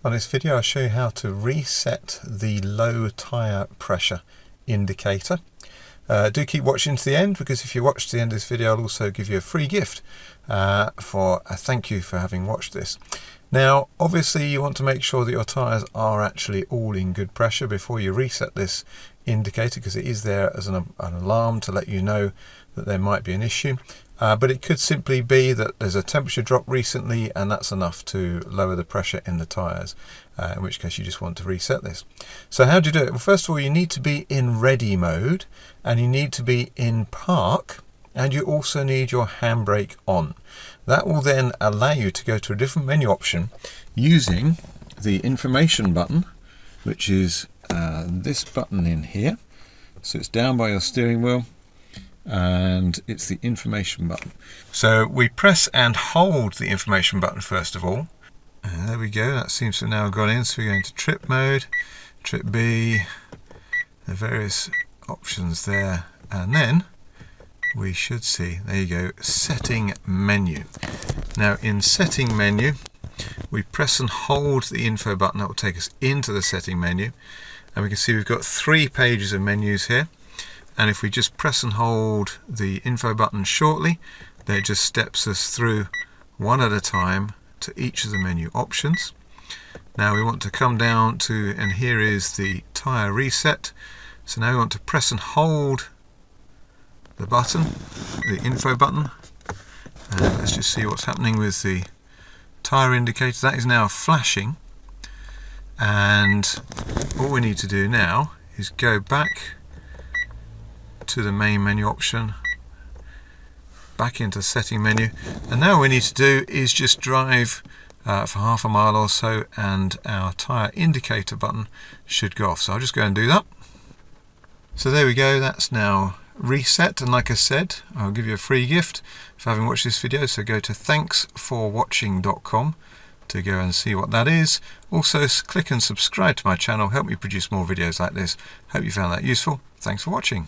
On this video I'll show you how to reset the low tyre pressure indicator. Do keep watching to the end, because if you watch to the end of this video I'll also give you a free gift for a thank you for having watched this. Now obviously you want to make sure that your tyres are actually all in good pressure before you reset this indicator, because it is there as an alarm to let you know that there might be an issue. But it could simply be that there's a temperature drop recently and that's enough to lower the pressure in the tyres, in which case you just want to reset this. So how do you do it? Well, first of all, you need to be in ready mode and you need to be in park, and you also need your handbrake on. That will then allow you to go to a different menu option using the information button, which is this button in here. So it's down by your steering wheel, and it's the information button. So we press and hold the information button first of all, and there we go, that seems to have now gone in. So we're going to trip mode, trip B, the various options there, and then we should see, there you go, setting menu. Now in setting menu we press and hold the info button. That will take us into the setting menu, and we can see we've got 3 pages of menus here. And if we just press and hold the info button shortly, then it just steps us through one at a time to each of the menu options. Now we want to come down to, and here is the tyre reset. So now we want to press and hold the button, the info button. And let's just see what's happening with the tyre indicator. That is now flashing. And all we need to do now is go back to the main menu option, back into setting menu, and now what we need to do is just drive for half a mile or so, and our tyre indicator button should go off. So I'll just go and do that. So there we go, that's now reset, and like I said, I'll give you a free gift for having watched this video. So go to thanksforwatching.com to go and see what that is. Also click and subscribe to my channel, help me produce more videos like this. Hope you found that useful. Thanks for watching.